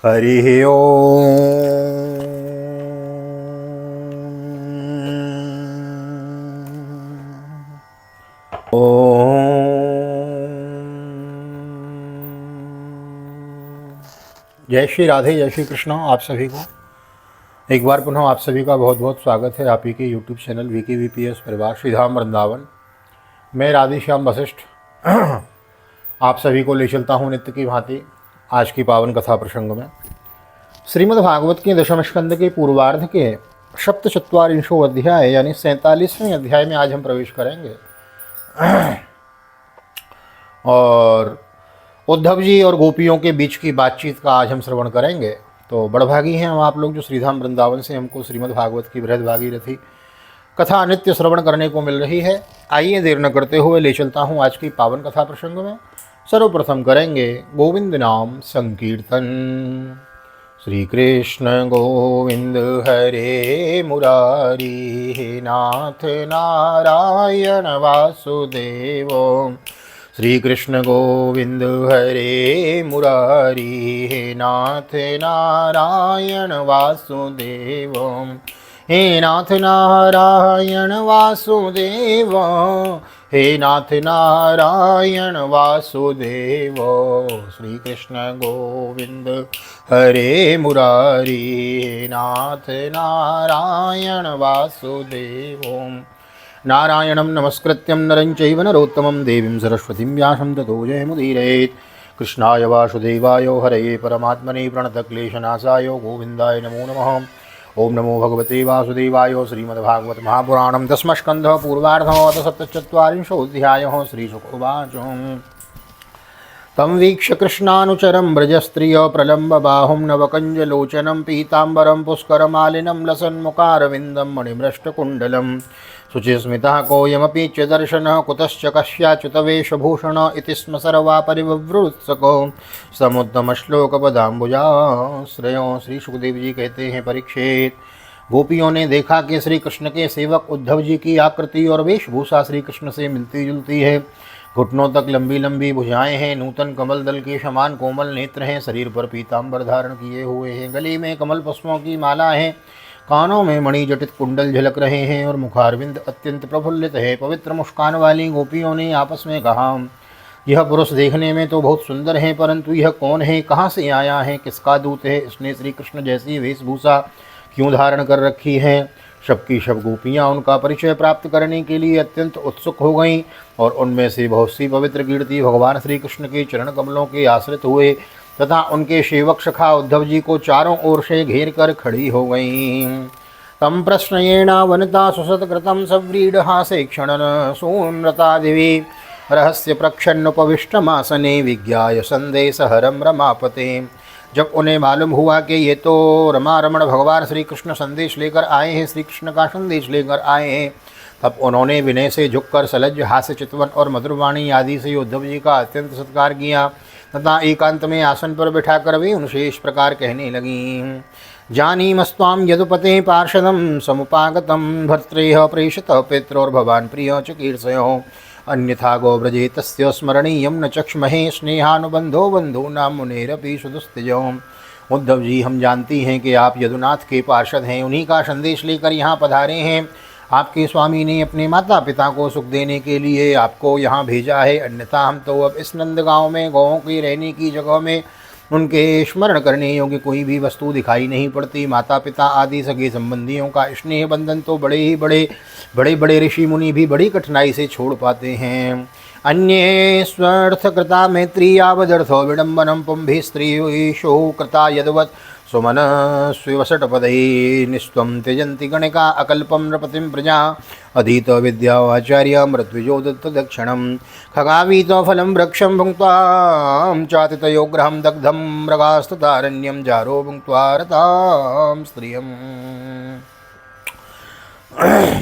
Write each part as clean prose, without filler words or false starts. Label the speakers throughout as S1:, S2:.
S1: हरि जय श्री राधे, जय श्री कृष्ण। आप सभी को एक बार पुनः आप सभी का बहुत बहुत स्वागत है आप ही के यूट्यूब चैनल वीके वीपीएस परिवार श्रीधाम वृंदावन। मैं राधेश्याम वशिष्ठ आप सभी को ले चलता हूँ नित्य की भांति आज की पावन कथा प्रसंग में। श्रीमद् भागवत के दशम स्कंद के पूर्वार्ध के सप्तचत्वारिंशो अध्याय यानी 47वें अध्याय में आज हम प्रवेश करेंगे और उद्धव जी और गोपियों के बीच की बातचीत का आज हम श्रवण करेंगे। तो बड़भागी हैं हम आप लोग जो श्रीधाम वृंदावन से हमको श्रीमद् भागवत की बृहद भागीरथी कथा नित्य श्रवण करने को मिल रही है। आइए देर न करते हुए ले चलता हूँ आज की पावन कथा प्रसंग में। सर्वप्रथम करेंगे गोविंद नाम संकीर्तन। श्री कृष्ण गोविंद हरे मुरारी, हे नाथ नारायण वासुदेव। श्री कृष्ण गोविंद हरे मुरारी, हे नाथ नारायण वासुदेव। हे नाथ नारायण वासुदेव, हे नाथ नारायण वासुदेव। श्री कृष्ण गोविंद हरे मुरारी, हे नाथ नारायण वासुदेव। नारायणं नमस्कृत्यं नरं चैव नरोत्तमं देवीं सरस्वतीं व्यासं ततो जयमुदीरयेत्। कृष्णाय वासुदेवाय हरये परमात्मने प्रणतक्लेशनाशाय गोविन्दाय नमो नमः। ओम नमो भगवते वासुदेवाय। श्रीमद्भागवत महापुराणं दशमस्कन्धः पूर्वार्धः सप्तचत्वारिंशोऽध्यायः। श्रीशुक उवाच। तं वीक्ष्य कृष्णानुचरं व्रजस्त्रिय प्रलम्ब बाहुं नवकञ्जलोचनं पीताम्बरं पुष्करमालिनं लसन्मुखारविन्दं मणिमृष्टकुण्डलं शुचिस्मितः कोऽयमपि च दर्शनः कुतश्च कस्याच्युतवेशभूषण इति स्म सर्वा परिवृत्सको समुत्तमश्लोकपदाम्बुजाश्रयो। श्री सुखदेव जी कहते हैं, परीक्षित, गोपियों ने देखा कि श्री कृष्ण के सेवक उद्धव जी की आकृति और वेशभूषा श्री कृष्ण से मिलती जुलती है। घुटनों तक लंबी लंबी भुजाएं हैं, नूतन कमल दल के समान कोमल नेत्र हैं, शरीर पर पीताम्बर धारण किए हुए हैं, गले में कमल पुष्पों की माला है, कानों में मणि जटित कुंडल झलक रहे हैं और मुखारविंद अत्यंत प्रफुल्लित है। पवित्र मुस्कान वाली गोपियों ने आपस में कहा, यह पुरुष देखने में तो बहुत सुंदर है, परंतु यह कौन है, कहाँ से आया है, किसका दूत है, इसने श्री कृष्ण जैसी वेशभूषा क्यों धारण कर रखी है। सबकी सब गोपियाँ उनका परिचय प्राप्त करने के लिए अत्यंत उत्सुक हो गईं और उनमें से बहुत सी पवित्र कीर्ति भगवान श्री कृष्ण के चरण कमलों के आश्रित हुए तथा उनके सेवक सखा उद्धव जी को चारों ओर से घेर कर खड़ी हो गईं। तम प्रश्नयेण वनिता सुसत्कृतं सव्रीडहासे क्षणन सूनृता दिवि रहस्य प्रक्षन्नुपविष्टमासने विज्ञाय संदेशहरं रमापते। जब उन्हें मालूम हुआ कि ये तो रमा रमण भगवान श्री कृष्ण संदेश लेकर आए हैं, श्री कृष्ण का संदेश लेकर आए हैं, तब उन्होंने विनय से झुककर सलज्ज हास्य चितवन और मधुरवाणी आदि से उद्धव जी का अत्यंत सत्कार किया तथा एकांत में आसन पर बिठाकर वे उनसे इस प्रकार कहने लगीं। जानीमस्त्वां यदुपते पार्षदं समुपागतं भर्तृः प्रेषितः पित्रोर्भवान् प्रिय च कीर्षयो अन्यथा गोव्रजे तस्य स्मरणीयं न चक्ष्महे स्नेहानुबंधो बंधूनां मुनेरपि सुदुस्तिजो। उद्धव जी, हम जानती हैं कि आप यदुनाथ के पार्षद हैं, उन्हीं का संदेश लेकर यहाँ पधारे हैं। आपके स्वामी ने अपने माता पिता को सुख देने के लिए आपको यहाँ भेजा है, अन्यथा हम तो अब इस नंदगांव में गौों की रहने की जगह में उनके स्मरण करने योग्य कोई भी वस्तु दिखाई नहीं पड़ती। माता पिता आदि सगे संबंधियों का स्नेह बंधन तो बड़े बड़े ऋषि मुनि भी बड़ी कठिनाई से छोड़ पाते हैं। अन्ये स्वर्थ कृता मैत्री यावदर्थो विडम्बनम पुंभि स्त्रीशो कृता यदवत् सुमन स्विवसटपदे निस्त्वं त्यजन्ति गणिका अकल्पं नृपतिं प्रजा अधीत विद्यावाचार्य मृत्युजो दत्त दक्षिणं खगावीत फलं वृक्षं भुङ्क्त्वा चातितयोग्रहं दग्धं मृगास्ततारण्यं जारो भुङ्क्त्वा रतां स्त्रियम्।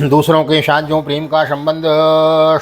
S1: दूसरों के साथ जो प्रेम का संबंध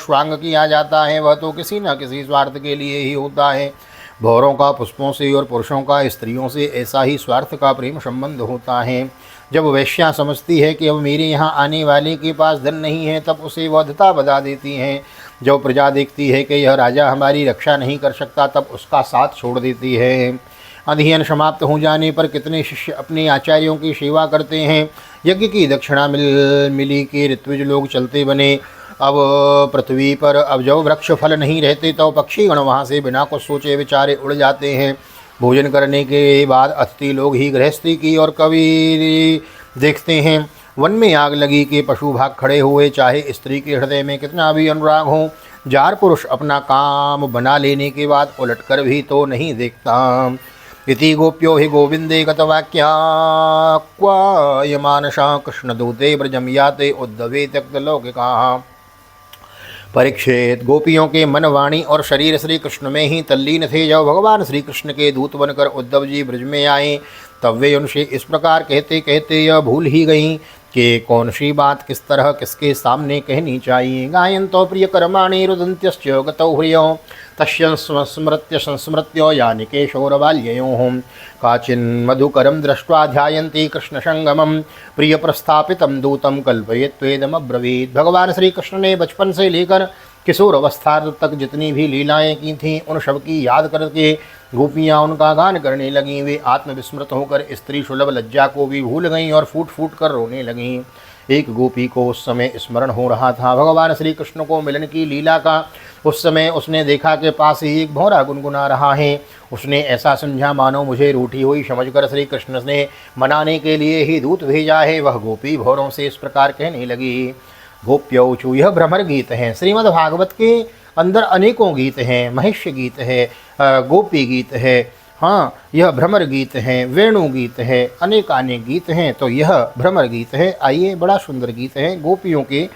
S1: स्वांग किया जाता है वह तो किसी न किसी स्वार्थ के लिए ही होता है। भौरों का पुष्पों से और पुरुषों का स्त्रियों से ऐसा ही स्वार्थ का प्रेम संबंध होता है। जब वैश्या समझती है कि अब मेरे यहाँ आने वाले के पास धन नहीं है तब उसे वधता बधा देती हैं। जब प्रजा देखती है कि यह राजा हमारी रक्षा नहीं कर सकता तब उसका साथ छोड़ देती है। अध्ययन समाप्त हो जाने पर कितने शिष्य अपने आचार्यों की सेवा करते हैं। यज्ञ की दक्षिणा मिली के ऋत्विज लोग चलते बने। अब पृथ्वी पर अब जब वृक्ष फल नहीं रहते तो पक्षीगण वहाँ से बिना कुछ सोचे विचारे उड़ जाते हैं। भोजन करने के बाद अतिथि लोग ही गृहस्थी की और कवि देखते हैं। वन में आग लगी कि पशु भाग खड़े हुए, चाहे स्त्री के हृदय में कितना भी अनुराग हो, जार पुरुष अपना काम बना लेने के बाद उलटकर भी तो नहीं देखता। इति गोप्यो हि गोविंदे गतवाक्या क्वायमानसा कृष्णदूते ब्रजम याते उद्धवे त्यक्तलौकिका। परीक्षित, गोपियों के मन, वाणी और शरीर श्री कृष्ण में ही तल्लीन थे। जब भगवान श्री कृष्ण के दूत बनकर उद्धव जी ब्रज में आए तब वे उनसे इस प्रकार कहते कहते यह भूल ही गईं कि कौन सी बात किस तरह किसके सामने कहनी चाहिए। गायन्तो प्रिय कर्माणि रुदन्त्यश्च गतौ ह्रियो तस्य स्मृत्य संस्मृत्यो यानि केशोरबाल्ययोः काचिन्मधुकरं दृष्ट्वा ध्यायन्ति कृष्णसंगमं प्रिय प्रस्थापितं दूतं कल्पयेत्वेदमब्रवीत्। भगवान श्री कृष्ण ने बचपन से लेकर किशोर अवस्था तक जितनी भी लीलाएं की थीं उन सब की याद करके गोपियाँ उनका गान करने लगीं। वे आत्मविस्मृत होकर स्त्री सुलभ लज्जा को भी भूल गईं और फूट फूट कर रोने लगीं। एक गोपी को उस समय स्मरण हो रहा था भगवान श्री कृष्ण को मिलन की लीला का। उस समय उसने देखा कि पास ही एक भौरा गुनगुना रहा है। उसने ऐसा समझा मानो मुझे रूठी हुई समझकर श्री कृष्ण ने मनाने के लिए ही दूत भेजा है। वह गोपी भौरों से इस प्रकार कहने लगी। गोप्यौचु, यह भ्रमर गीत है। श्रीमद् भागवत के अंदर अनेकों गीत हैं। महेश्य गीत है, गोपी गीत है, हाँ यह भ्रमर गीत है, वेणु गीत है, अनेकानेक गीत हैं। तो यह भ्रमर गीत है। आइए, बड़ा सुंदर गीत है। गोपियों के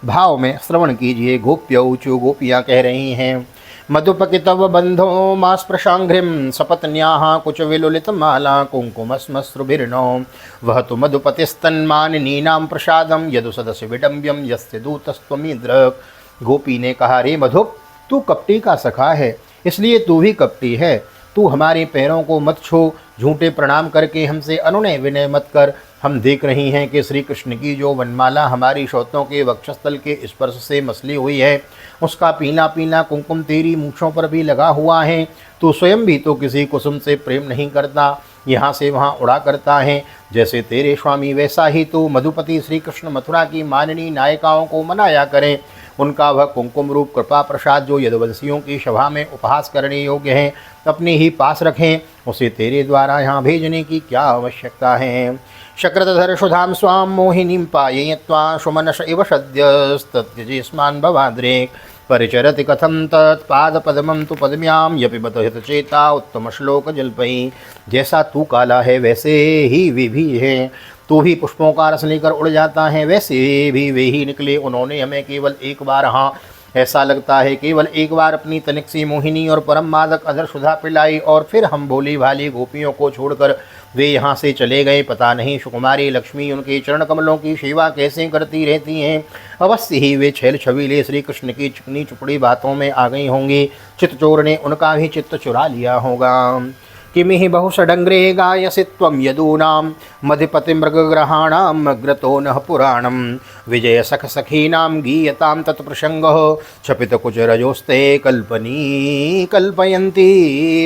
S1: भाव में श्रवण कीजिए। गोप्यौचु, गोपियाँ कह रही हैं। मधुपकितव बंधो मास प्रशांघ्रिम सपत्न्याः कुच विलुलित माला कुंकुमस्मश्रुभिर्नो वह तो मधुपतिस्तन्मानिनीनां प्रसादम यदु सदस्य विडम्ब्यम यस्य दूतस्त्वमीदृक्। गोपी ने कहा, रे मधुप, तू कपटी का सखा है, इसलिए तू भी कपटी है। तू हमारे पैरों को मत छू, झूठे प्रणाम करके हमसे अनुनय विनय मत कर। हम देख रही हैं कि श्री कृष्ण की जो वनमाला हमारी शौतों के वक्षस्थल के स्पर्श से मसली हुई है, उसका पीला पीला कुमकुम तेरी मूँछों पर भी लगा हुआ है। तू स्वयं भी तो किसी कुसुम से प्रेम नहीं करता, यहाँ से वहाँ उड़ा करता है। जैसे तेरे स्वामी वैसा ही तू मधुपति श्री कृष्ण मथुरा की माननीय नायिकाओं को मनाया करें। उनका वह कुंकुम रूप कृपा प्रसाद जो यदुवंशियों की सभा में उपहास करने योग्य है, अपने ही पास रखें। उसे तेरे द्वारा यहाँ भेजने की क्या आवश्यकता है। शक्रधर सुधाम स्वाम मोहिनीं पाययित्वा सुमनस इव सद्यस्तत्यजेस्मान् भवाद्रेक् परिचरति कथं तत्पादपद्मं तु पद्म्यां यपिबत हितचेता उत्तम श्लोक जल्पयि। जैसा तू काला है वैसे ही वे भी हैं। तू भी पुष्पों का रस लेकर उड़ जाता है, वैसे भी वे ही निकले। उन्होंने हमें केवल एक बार, हाँ ऐसा लगता है केवल एक बार, अपनी तनिक सी मोहिनी और परम मादक अधर सुधा पिलाई और फिर हम भोली भाली गोपियों को छोड़कर वे यहाँ से चले गए। पता नहीं सुकुमारी लक्ष्मी उनके चरण कमलों की सेवा कैसे करती रहती हैं। अवश्य ही वे छैल छबीले श्री कृष्ण की चिकनी चुपड़ी बातों में आ गई होंगी। चित्तचोर ने उनका भी चित्त चुरा लिया होगा। किमिहि बहुषडंग्रे गायसि त्वं यदूनां मधिपतिमृगग्रहाणां अग्रतो नः पुराणं विजयसखसखीनां गीयतां तत्प्रसंगः क्षपितकुचरजोस्ते कल्पनी कल्पयन्ती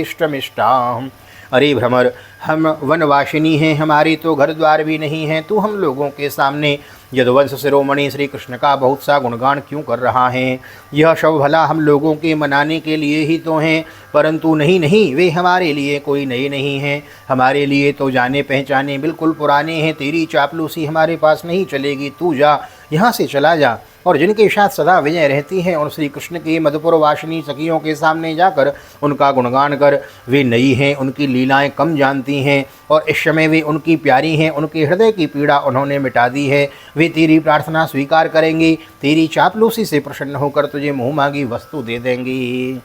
S1: इष्टमिष्टाम्। अरे भ्रमर, हम वनवासिनी हैं, हमारी तो घर द्वार भी नहीं है। तू हम लोगों के सामने यदुवंश शिरोमणि श्री कृष्ण का बहुत सा गुणगान क्यों कर रहा है। यह सब भला हम लोगों के मनाने के लिए ही तो हैं, परंतु नहीं नहीं, वे हमारे लिए कोई नए नहीं हैं। हमारे लिए तो जाने पहचाने बिल्कुल पुराने हैं। तेरी चापलूसी हमारे पास नहीं चलेगी। तू जा, यहाँ से चला जा और जिनके साथ सदा विजय रहती है उन श्री कृष्ण की मधुपुर वासिनी सखियों के सामने जाकर उनका गुणगान कर। वे नई हैं, उनकी लीलाएं कम जानती हैं और इस समय वे उनकी प्यारी हैं। उनके हृदय की पीड़ा उन्होंने मिटा दी है। वे तेरी प्रार्थना स्वीकार करेंगी, तेरी चापलूसी से प्रसन्न होकर तुझे मुँह मांगी वस्तु दे देंगी।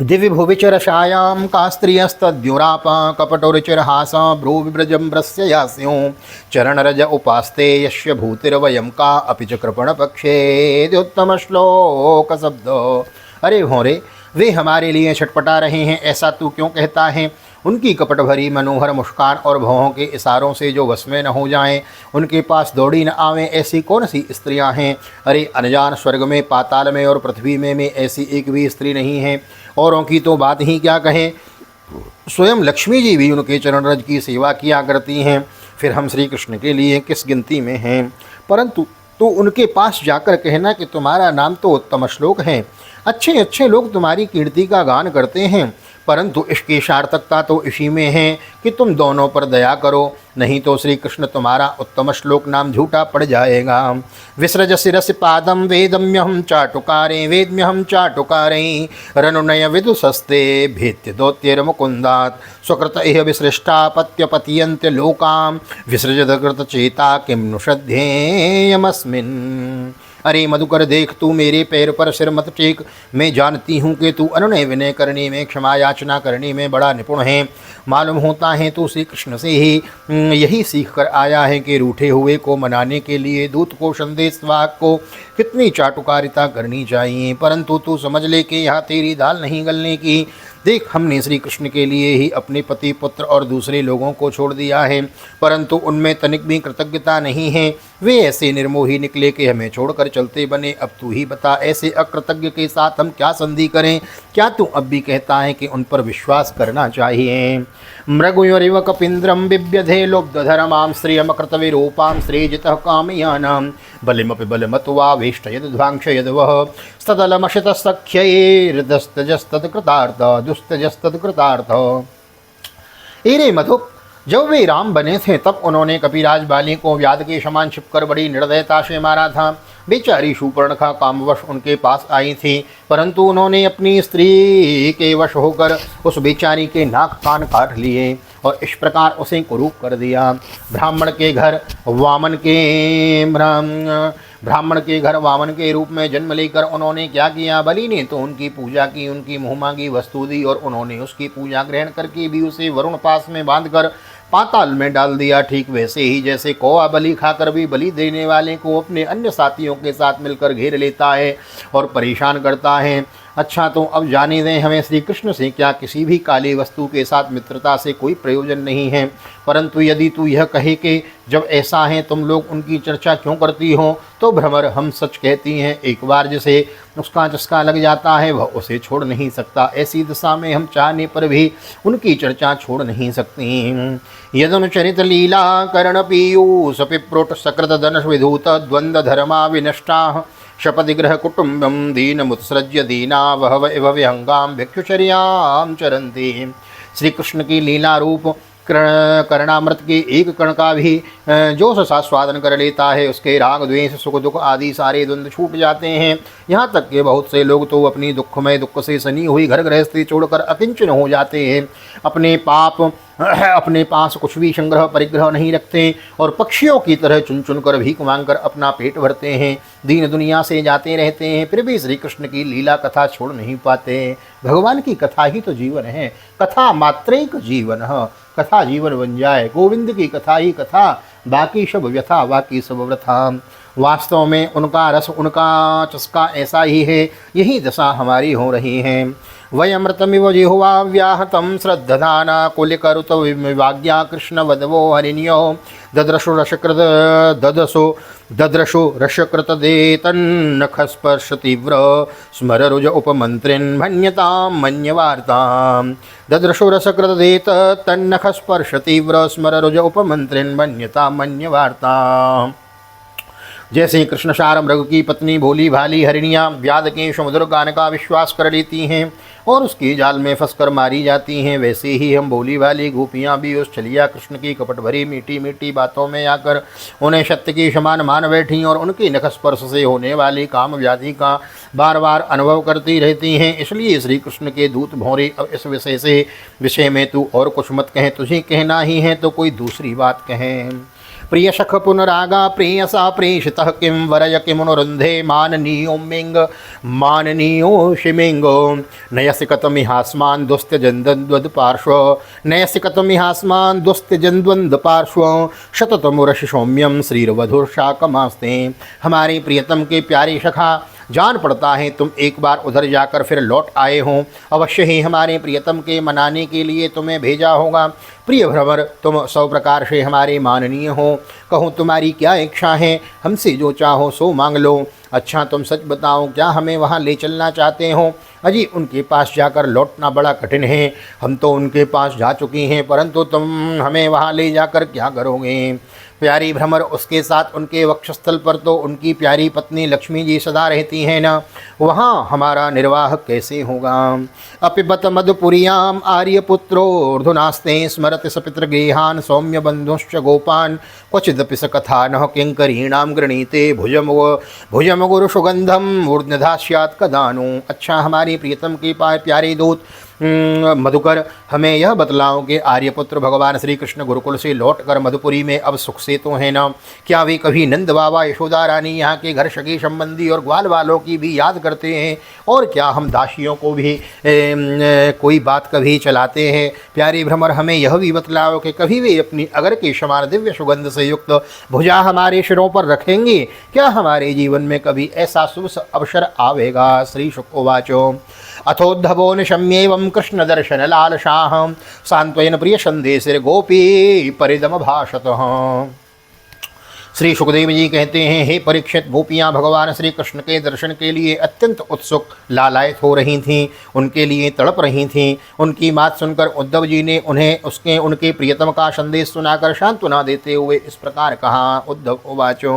S1: दिव्य भुविचरशायां का स्त्रियस्तद्युरापा कपटोरिचिरहासा भ्रूविव्रजम्भ्रस्य यास्यों चरणरज उपास्ते यस्य भूतिर्वयं का अपि च कृपणपक्षे द्योत्तम श्लोक शब्द। अरे भोरे, वे हमारे लिए छटपटा रहे हैं, ऐसा तू क्यों कहता है। उनकी कपट भरी मनोहर मुस्कान और भौहों के इशारों से जो वश में न हो जाएं, उनके पास दौड़ी न आवें, ऐसी कौन सी स्त्रियां हैं। अरे अनजान स्वर्ग में, पाताल में और पृथ्वी में ऐसी एक भी स्त्री नहीं है। औरों की तो बात ही क्या कहें। स्वयं लक्ष्मी जी भी उनके चरण रज की सेवा किया करती हैं। फिर हम श्री कृष्ण के लिए किस गिनती में हैं। परंतु तो उनके पास जाकर कहना कि तुम्हारा नाम तो उत्तम श्लोक है, अच्छे अच्छे लोग तुम्हारी कीर्ति का गान करते हैं, परंतु इसकी सार्थकता तो इसी में है कि तुम दोनों पर दया करो, नहीं तो श्री कृष्ण तुम्हारा उत्तम श्लोक नाम झूठा पड़ जाएगा। विसृज शिरसि पादम वेदम्यहं चाटुकारे वेद्म्यहं चाटुकारे रनुनय विदुषस्ते भेत्य दोत्येर मुकुंदात् स्वकृत इह विसृष्टा पत्यपतियन्त्य लोकां विसृजत कृत चेता किं नु श्रद्धेयमस्मिन्। अरे मधुकर देख, तू मेरे पैर पर सिर मत टेक। मैं जानती हूँ कि तू अनुनय विनय करने में, क्षमा याचना करने में बड़ा निपुण है। मालूम होता है तू श्री कृष्ण से ही यही सीख कर आया है कि रूठे हुए को मनाने के लिए दूत को, संदेश वाहक को कितनी चाटुकारिता करनी चाहिए। परंतु तू समझ ले कि यहाँ तेरी दाल नहीं गलने की। देख, हमने श्री कृष्ण के लिए ही अपने पति, पुत्र और दूसरे लोगों को छोड़ दिया है, परंतु उनमें तनिक भी कृतज्ञता नहीं है। वे ऐसे निर्मोही निकले कि हमें छोड़कर चलते बने। अब तू ही बता, ऐसे अकृतज्ञ के साथ हम क्या संधि करें? क्या तू अब भी कहता है कि उन पर विश्वास करना चाहिए? मृगुयोरिव कपीन्द्रम बिभ्यधे लोब्धधर्मां श्रियमकृत विरूपां श्रीजितः कामयानां बलिमपि बलमत्वावेष्ट यद्ध्वांक्ष यद्वः स्तदलमशितसख्यैर्दस्तजस्तत्कृतार्थ दुस्तजस्तत्कृतार्थ। एरे मधु, जब वे राम बने थे तब उन्होंने कपिराज बाली को व्याध के समान छिपकर बड़ी निर्दयता से मारा था। बेचारी शूर्पणखा कामवश उनके पास आई थी, परंतु उन्होंने अपनी स्त्री के वश होकर उस बेचारी के नाक कान काट लिए और इस प्रकार उसे कुरूप कर दिया। ब्राह्मण के घर वामन के रूप में जन्म लेकर उन्होंने क्या किया? बलि ने तो उनकी पूजा की, उनकी मुँहमांगी वस्तु दी और उन्होंने उसकी पूजा ग्रहण करके भी उसे वरुण पास में बांधकर पाताल में डाल दिया। ठीक वैसे ही जैसे कौआ बलि खाकर भी बलि देने वाले को अपने अन्य साथियों के साथ मिलकर घेर लेता है और परेशान करता है। अच्छा, तो अब जाने दें, हमें श्री कृष्ण से क्या किसी भी काली वस्तु के साथ मित्रता से कोई प्रयोजन नहीं है। परंतु यदि तू यह कहे कि जब ऐसा है तुम लोग उनकी चर्चा क्यों करती हो, तो भ्रमर, हम सच कहती हैं। एक बार जिसे उसका चस्का लग जाता है वह उसे छोड़ नहीं सकता। ऐसी दशा में हम चाहने पर भी उनकी चर्चा छोड़ नहीं सकती। यदनुचरित लीला कर्ण पीयूष पिप्रोट सकृत धनुष विधूत द्वंद्व धर्मा विनष्टाः शपथिग्रह कुटुंबम दीनमुत्सृज्य दीना वहव इव विहंगाम भिक्षुचर्याम चरन्ति। श्री कृष्ण की लीला रूप कर्णामृत के एक कण का भी जो स्वादन कर लेता है, उसके राग, द्वेष, सुख, दुख आदि सारे द्वंद्व छूट जाते हैं। यहाँ तक कि बहुत से लोग तो अपनी दुखमय दुख से सनी हुई घर गृहस्थी छोड़कर अकिंचन हो जाते हैं। अपने पास कुछ भी संग्रह परिग्रह नहीं रखते और पक्षियों की तरह चुन चुन कर भीख मांगकर अपना पेट भरते हैं, दीन दुनिया से जाते रहते हैं, फिर भी श्री कृष्ण की लीला कथा छोड़ नहीं पाते। भगवान की कथा ही तो जीवन है, कथा मात्रैक जीवन है, कथा जीवन बन जाए। गोविंद की कथा ही कथा, बाकी सब व्यथा, बाकी सब व्रथा। वास्तव में उनका रस, उनका चस्का ऐसा ही है, यही दशा हमारी हो रही है। वयमृतमिव जिह्वा व्याहतं श्रद्धधाना कुलिकरुत विवाज्ञा कृष्ण वदवो हरिण्यो दद्रशो रशकृत देतन्नखस्पर्श तीव्र स्मररुज उपमन्त्रिन् मन्यतां मन्यवार्तां दद्रशो रसकृत देत तन्नखस्पर्श तीव्र स्मररुज उपमन्त्रिन् मन्यतां मन्यवार्तां। जैसे कृष्णसार मृग की पत्नी भोली भाली हरिणियाँ व्याध के समुद्र गान का विश्वास कर लेती हैं और उसकी जाल में फंसकर मारी जाती हैं, वैसे ही हम भोली भाली गोपियाँ भी उस छलिया कृष्ण की कपट भरी मीठी मीठी बातों में आकर उन्हें सत्य के समान मान बैठी और उनकी नखस्पर्श से होने वाली काम व्याधि का बार बार अनुभव करती रहती हैं। इसलिए श्री कृष्ण के दूत भौरे, अब इस विषय में तू और कुछ मत कहें, तुझे कहना ही है तो कोई दूसरी बात कहें। प्रिय सख पुनरागा प्रेयसा प्रेषितः किं वरय किमुनुरुन्धे माननीयो मिंग माननीयो शिमिंगो नयसि कतमिहास्मान् दुस्त्यजन्द्वन्द् पार्श्व नयसि कतमिहास्मान् दुस्त्यजन्द्वन्द् पार्श्व शततमुरशि सौम्यं श्रीरवधुर्शाकमास्ते। हमारे प्रियतम के प्यारे सखा, जान पड़ता है तुम एक बार उधर जाकर फिर लौट आए हो। अवश्य ही हमारे प्रियतम के मनाने के लिए तुम्हें भेजा होगा। प्रिय भ्रमर, तुम 100 प्रकार से हमारे माननीय हो। कहूँ तुम्हारी क्या इच्छा है, हमसे जो चाहो सो मांग लो। अच्छा, तुम सच बताओ, क्या हमें वहाँ ले चलना चाहते हो? अजी उनके पास जाकर लौटना बड़ा कठिन है। हम तो उनके पास जा चुकी हैं, परंतु तुम हमें वहाँ ले जाकर क्या करोगे? प्यारी भ्रमर, उसके साथ उनके वक्षस्थल पर तो उनकी प्यारी पत्नी लक्ष्मी जी सदा रहती हैं ना, वहाँ हमारा निर्वाह कैसे होगा? अपिबत मधुपुरियाम आर्यपुत्रोर्धुनास्ते स्मरति सपितृगेहान सौम्य बंधुश्च गोपान क्वचिदपि स कथा न किंकरीणाम गृणीते भुजम सुगंधम ऊर्ध्वधास्यात् कदानु। अच्छा हमारी प्रियतम के प्यारे दूत मधुकर, हमें यह बतलाओ कि आर्यपुत्र भगवान श्री कृष्ण गुरुकुल से लौटकर मधुपुरी में अब सुख से तो है ना? क्या वे कभी नंद बाबा, यशोदा रानी, यहाँ के घर सगे संबंधी और ग्वाल वालों की भी याद करते हैं? और क्या हम दासियों को भी कोई बात कभी चलाते हैं? प्यारे भ्रमर, हमें यह भी बतलाओ कि कभी वे अपनी अगर के समान दिव्य सुगंध से युक्त भुजा हमारे सिरों पर रखेंगे? क्या हमारे जीवन में कभी ऐसा शुभ अवसर आवेगा? श्री शुक उवाचो अथोद्धवो निशम्येवं कृष्ण दर्शन लालसाः सांत्वयन प्रिय संदेशिर गोपी परिदम भाषतः। श्री सुखदेव जी कहते हैं, हे परीक्षित, गोपियाँ भगवान श्री कृष्ण के दर्शन के लिए अत्यंत उत्सुक लालायित हो रही थीं, उनके लिए तड़प रही थीं। उनकी बात सुनकर उद्धव जी ने उन्हें उनके प्रियतम का संदेश सुनाकर सांत्वना देते हुए इस प्रकार कहा। उद्धव उवाचो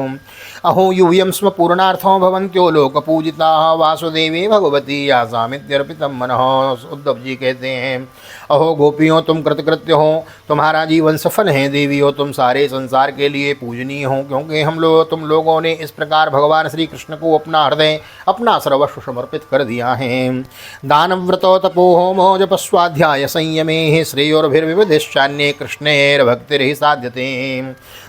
S1: अहो यूयं स्म पूर्णार्थो भवन्त्यो लोक पूजिता वासुदेवे भगवती आसामित्यर्पितम मनः। उद्धव जी कहते हैं, अहो गोपियों, तुम कृतकृत्य हो, तुम्हारा जीवन सफल है। देवियों, तुम सारे संसार के लिए पूजनीय हो, क्योंकि तुम लोगों ने इस प्रकार भगवान श्री कृष्ण को अपना हृदय, अपना सर्वस्व समर्पित कर दिया है। दानव्रतो तपो होमो जपस्वाध्याय संयमे श्रेयोर्भिर्विविधिश्चान्ये कृष्णैर्भक्तिर्हि साध्यते।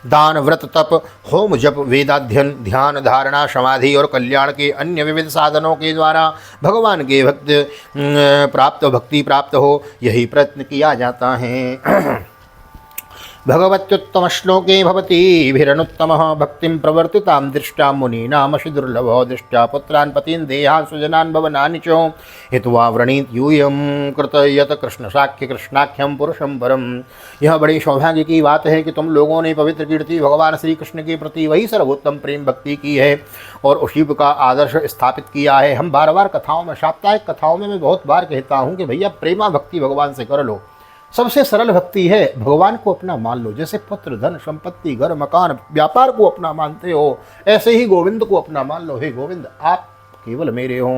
S1: दान, व्रत, तप, होम, जप, वेदाध्ययन, ध्यान, धारणा, समाधि और कल्याण के अन्य विविध साधनों के द्वारा भगवान के भक्ति प्राप्त हो, यही प्रयत्न किया जाता है। भगवत्युत्तम श्लोके भवतीभिरनुत्तमः भक्तिं प्रवर्तितां दृष्टा मुनीनामशि दुर्लभो दृष्ट्या पुत्रान् पतीन् देहान् सुजनान् भवनानि च हित्वा व्रणीत यूयं कृतयत कृष्ण साख्य कृष्णाख्यम पुरुषं परम। यह बड़ी सौभाग्य की बात है कि तुम लोगों ने पवित्र कीर्ति भगवान श्री कृष्ण के प्रति वही सर्वोत्तम प्रेम भक्ति की है और उसी का आदर्श स्थापित किया है। हम बार बार कथाओं में, साप्ताहिक कथाओं में मैं बहुत बार कहता हूँ कि भैया प्रेमा भक्ति भगवान से कर लो। सबसे सरल भक्ति है भगवान को अपना मान लो। जैसे पुत्र, धन, संपत्ति, घर, मकान, व्यापार को अपना मानते हो, ऐसे ही गोविंद को अपना मान लो। हे गोविंद, आप केवल मेरे हो।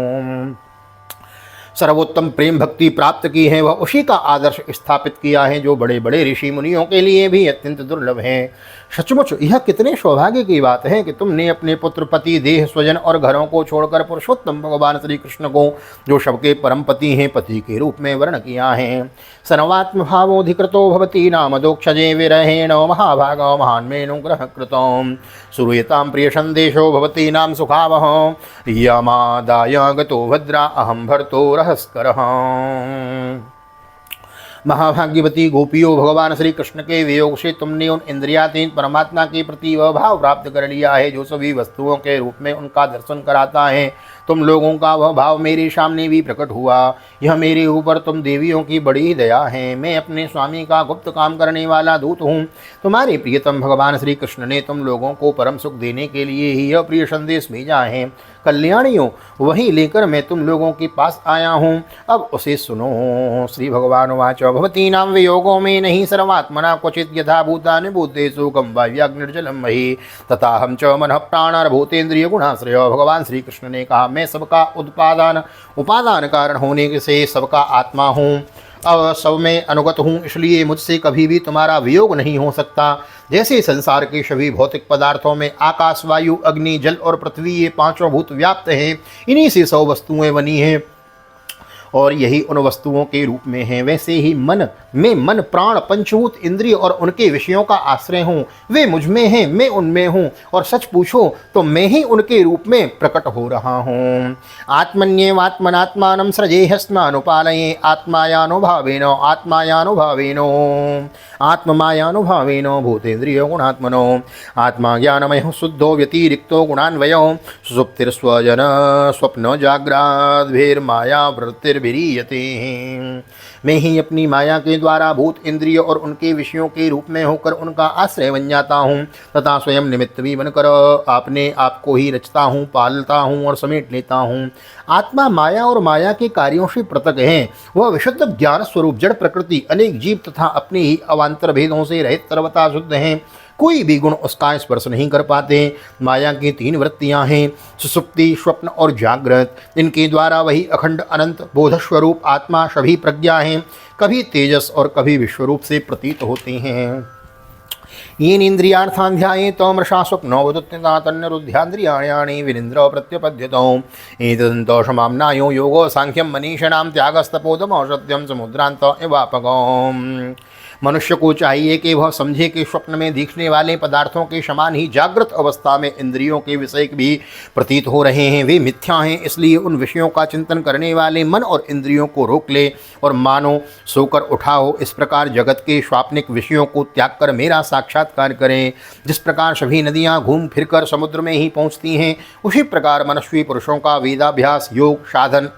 S1: सर्वोत्तम प्रेम भक्ति प्राप्त की है, वह उसी का आदर्श स्थापित किया है जो बड़े बड़े ऋषि मुनियों के लिए भी अत्यंत दुर्लभ है। सचमुच यह कितने सौभाग्य की बात है कि तुमने अपने पुत्र, पति, देह, स्वजन और घरों को छोड़कर पुरुषोत्तम भगवान श्री कृष्ण को, जो सबके परम पति हैं, पति के रूप में वर्ण किया है। सर्वात्म भावोधिकृतो भवती नाम दोक्षजे विरहेण महाभागो महान्मेनुग्रह कृतो सुरूयतां प्रिय संदेशो भवती नाम सुखावह यमादाय गतो भद्रा अहम भर्तो रहस्करः। महाभाग्यवती गोपियों, भगवान श्री कृष्ण के वियोग से तुमने उन इंद्रियातीत परमात्मा के प्रति वह भाव प्राप्त कर लिया है जो सभी वस्तुओं के रूप में उनका दर्शन कराता है। तुम लोगों का वह भाव मेरे सामने भी प्रकट हुआ। यह मेरे ऊपर तुम देवियों की बड़ी ही दया है। मैं अपने स्वामी का गुप्त काम करने वाला दूत हूँ। तुम्हारे प्रियतम भगवान श्री कृष्ण ने तुम लोगों को परम सुख देने के लिए ही यह प्रिय संदेश भेजा है। कल्याणियों, वही लेकर मैं तुम लोगों के पास आया हूँ, अब उसे सुनो। श्री भगवान वाच भवतीनां वियोगो में नहीं सर्वात्मना क्वचित यथा भूतानि भूतेषु गम वायुग्निर्जलम मही तथा हम च मनः प्राणर्भूतेन्द्रिय गुणाश्रय। भगवान श्री कृष्ण ने कहा, मैं सबका उपादान कारण होने से सबका आत्मा हूँ, अब सब में अनुगत हूँ, इसलिए मुझसे कभी भी तुम्हारा वियोग नहीं हो सकता। जैसे संसार के सभी भौतिक पदार्थों में आकाश, वायु, अग्नि, जल और पृथ्वी, ये पांचों भूत व्याप्त हैं, इन्हीं से 100 वस्तुएं बनी हैं और यही उन वस्तुओं के रूप में हैं। वैसे ही मन प्राण, पंचभूत, इंद्रिय और उनके विषयों का आश्रय हूँ। वे मुझ में हैं, मैं उनमें हूँ, और सच पूछो तो मैं ही उनके रूप में प्रकट हो रहा हूँ। आत्मन्येवात्मनात्मानं सृजेह्यस्मानुपालये आत्मायानुभावेनो आत्ममायानुभावेनो भूतेन्द्रियो गुणात्मनो आत्मा ज्ञानमयो शुद्धो व्यतिरिक्तो गुणान्वयो सुसुप्तिर्स्वजन स्वप्न जाग्राद्भिर्माया वृत्तिर् गतिर्भिरीयते। मैं ही अपनी माया के द्वारा भूत इंद्रिय और उनके विषयों के रूप में होकर उनका आश्रय बन जाता हूँ तथा स्वयं निमित्त भी बनकर आपने आपको ही रचता हूँ, पालता हूँ और समेट लेता हूँ। आत्मा माया और माया के कार्यों से पृथक है। वह विशुद्ध ज्ञान स्वरूप जड़ प्रकृति अनेक जीव तथा अपने ही अवान्तर भेदों से रहित सर्वथा शुद्ध हैं। कोई भी गुण उसका स्पर्श नहीं कर पाते। माया की 3 वृत्तियां हैं, सुसुप्ति, स्वप्न और जागृत। इनके द्वारा वही अखंड अनंत बोधस्वरूप आत्मा सभी प्रज्ञा हैं, कभी तेजस और कभी विश्वरूप से प्रतीत होते हैं। येनेन्द्रियार्थान् ध्यायेतो मृषा स्वप्नो वदुत्थिता तन्निरुध्यान्द्रियाणि विनिन्द्रो प्रत्यपद्यतो। एतदन्तो समाम्नायो योगो सांख्यं मनीषिणां त्यागस्तपोदमो सत्यं समुद्रान्तो एवापगो। मनुष्य को चाहिए कि वह समझे कि स्वप्न में दिखने वाले पदार्थों के समान ही जागृत अवस्था में इंद्रियों के विषय भी प्रतीत हो रहे हैं, वे मिथ्या हैं। इसलिए उन विषयों का चिंतन करने वाले मन और इंद्रियों को रोक ले और मानो सोकर उठाओ। इस प्रकार जगत के स्वाप्निक विषयों को त्याग कर मेरा साक्षात्कार करें। जिस प्रकार सभी नदियाँ घूम फिरकर समुद्र में ही पहुँचती हैं, उसी प्रकार मनस्वी पुरुषों का वेदाभ्यास, योग, साधन,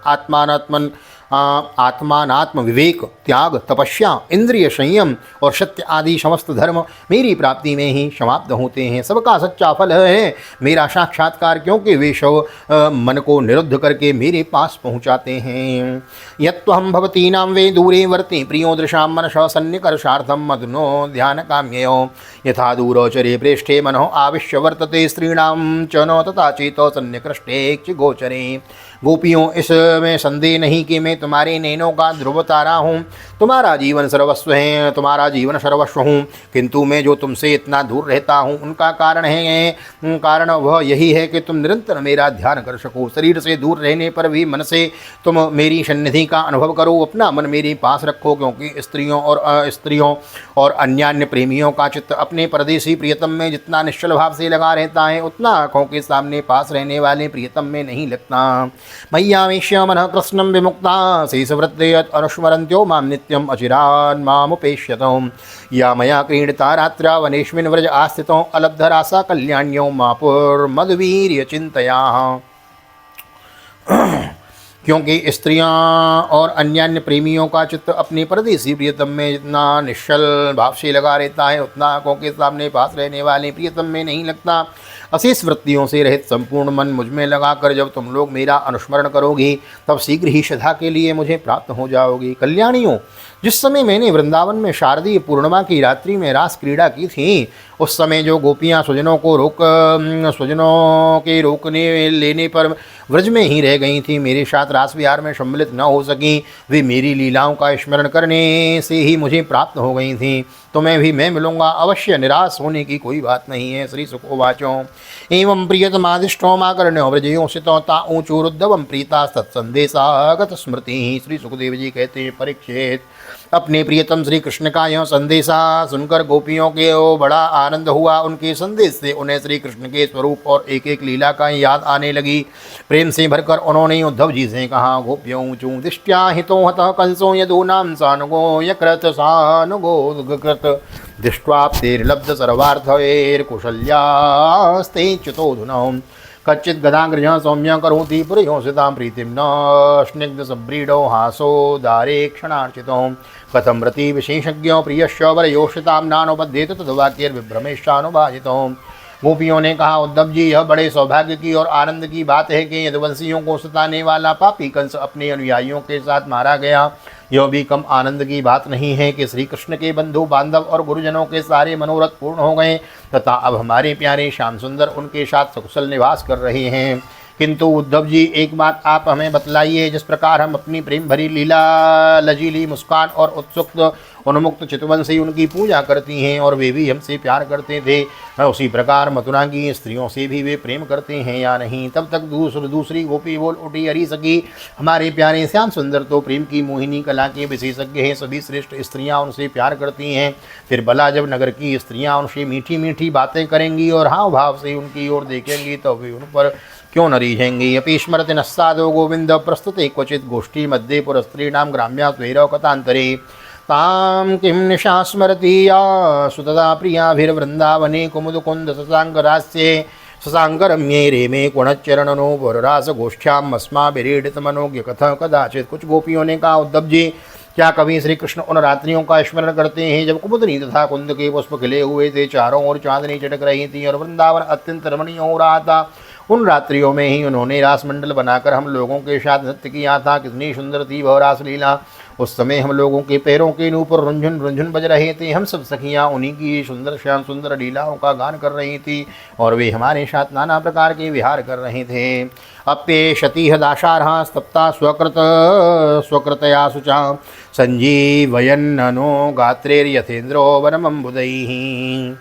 S1: आत्मानात्म विवेक, त्याग, तपस्या, इंद्रिय संयम और सत्य आदि समस्त धर्म मेरी प्राप्ति में ही समाप्त होते हैं। सबका सच्चा फल है मेरा साक्षात्कार, क्योंकि वे सब मन को निरुद्ध करके मेरे पास पहुँचाते हैं। यत्त्वहं भवतीनां वे दूरे वर्ति प्रियो दृशां मनसः सन्निकर्षार्थं मदनो ध्यान काम्ययो। यथा दूरोचरे प्रेष्ठे मनो आविश्य वर्तते स्त्रीणां च नो तथा चेतो सन्निकृष्टे गोचरे। गोपियों, इसमें संदेह नहीं कि मैं तुम्हारे नैनों का ध्रुव तारा हूँ। तुम्हारा जीवन सर्वस्व है, तुम्हारा जीवन सर्वस्व हूँ, किंतु मैं जो तुमसे इतना दूर रहता हूँ उनका कारण वह यही है कि तुम निरंतर मेरा ध्यान कर सको। शरीर से दूर रहने पर भी मन से तुम मेरी सन्निधि का अनुभव करो, अपना मन मेरे पास रखो, क्योंकि स्त्रियों और अन्यान्य प्रेमियों का चित्त अपने परदेशी प्रियतम में जितना निश्चल भाव से लगा रहता है, उतना आँखों के सामने पास रहने वाले प्रियतम में नहीं लगता। मय्यावेश्य मनः कृष्णं विमुक्ता शेषवृत्ते अनुस्मरन्त्यो मां नित्यम् अचिरान् मामुपेष्यतो। या मया क्रीडिता रात्रा वनेस्मिन् व्रज आस्थितो अलब्धरासा कल्याण्यो मापुर्मद्वीर्य चिन्तया। क्योंकि स्त्रियां और अन्यान्य प्रेमियों का चित्त अपने परदेसी प्रियतम में जितना निश्चल भाव से लगा रहता है, उतना आँखों के सामने पास रहने वाले प्रियतम में नहीं लगता। अशेष वृत्तियों से रहित संपूर्ण मन मुझ में लगाकर जब तुम लोग मेरा अनुस्मरण करोगी, तब शीघ्र ही सदा के लिए मुझे प्राप्त हो जाओगी। कल्याणियों, जिस समय मैंने वृंदावन में शारदीय पूर्णिमा की रात्रि में रास क्रीड़ा की थी, उस समय जो गोपियाँ स्वजनों के रोकने लेने पर व्रज में ही रह गई थी, मेरे साथ रास विहार में सम्मिलित न हो सकी, वे मेरी लीलाओं का स्मरण करने से ही मुझे प्राप्त हो गई थी। तो मैं मिलूँगा अवश्य, निराश होने की कोई बात नहीं है। श्री सुको वाचो एवं प्रियतमादिष्टो माकर्ण्यो व्रजयो सितो ता ऊचूरुद्धवम प्रीता तत्संदेशागत स्मृति। श्री सुखदेव जी कहते हैं, परीक्षित, अपने प्रियतम श्री कृष्ण का यह संदेशा सुनकर गोपियों के बड़ा आनंद हुआ। उनके संदेश से उन्हें श्री कृष्ण के स्वरूप और एक एक लीला का याद आने लगी। प्रेम से भरकर उन्होंने उद्धव जी से कहा, गोप्यों चूँ दृष्टिया हितो हतः कंसो यदूनां सानुगो यकृत सानुगो कृत दृष्ट्वाप्तेर्लब्ध सर्वार्थैर्कुशल्यास्ते च्युतोऽधुना। कच्चित् गदाग्रजः सौम्य करोति पुरयोषितां प्रीतिं न स्निग्ध सव्रीडो हासोदारे क्षणार्चितो। कथं रति विशेषज्ञो प्रियश्च वरयोषितां नानुपद्येत तद्वाक्यैर्विभ्रमेशानुभाजितो। गोपियों ने कहा, उद्धव जी, यह बड़े सौभाग्य की और आनंद की बात है कि यदुवंशियों को सताने वाला पापी कंस अपने अनुयायियों के साथ मारा गया। यह भी कम आनंद की बात नहीं है कि श्री कृष्ण के बंधु बांधव और गुरुजनों के सारे मनोरथ पूर्ण हो गए तथा अब हमारे प्यारे श्याम सुंदर उनके साथ सकुशल निवास कर रहे हैं। किंतु उद्धव जी, एक बात आप हमें बतलाइए, जिस प्रकार हम अपनी प्रेम भरी लीला, लजीली मुस्कान और उत्सुक उन्मुक्त चितवन उनकी पूजा करती हैं और वे भी हमसे प्यार करते थे, उसी प्रकार मथुरा की स्त्रियों से भी वे प्रेम करते हैं या नहीं। तब तक दूसरी गोपी बोल उठी, अरी सखी, हमारे प्यारे श्याम सुंदर तो प्रेम की मोहिनी कला के विशेषज्ञ हैं। सभी श्रेष्ठ स्त्रियां उनसे प्यार करती हैं। फिर भला जब नगर की स्त्रियां उनसे मीठी मीठी बातें करेंगी और हाव भाव से उनकी ओर देखेंगी, तो वे उन पर क्यों न रीझेंगी। अपि स्मरति नस्सादो गोविंद प्रस्तुते क्वचित् गोष्ठी मध्ये पुरस्त्रीणां ग्राम्या त्वैरव कथान्तरे। तां किं निशा स्मरति या सुतदा प्रियाभिर्वृन्दावने कुमुदकुन्द शशाङ्करास्ये शशांकरम्ये रेमे कुणच्चरणनो वररास गोष्ठ्याम अस्माभिरीडित मनोज्ञ कथा कदाचित। कुछ गोपियों ने कहा, उद्धव जी, क्या कभी श्री कृष्ण उन रात्रियों का स्मरण करते हैं जब कुमुदनी तथा कुंद के पुष्प खिले हुए थे, चारों ओर चांदनी चटक रही थी और वृंदावन अत्यंत रमणीय हो रहा था? उन रात्रियों में ही उन्होंने रासमंडल बनाकर हम लोगों के साथ नृत्य किया था। कितनी सुंदर थी वह रासलीला। उस समय हम लोगों के पैरों के ऊपर रुंझुन रुंझुन बज रहे थे। हम सब सखियाँ उन्हीं की सुंदर श्याम सुंदर लीलाओं का गान कर रही थी और वे हमारे साथ नाना प्रकार के विहार कर रहे थे। अप्ये शतीह दाशारहा स्तप्ता स्वकृतया शुचा संजीवयन्नो गात्रेर्यथेन्द्रो वनमम्बुदैः।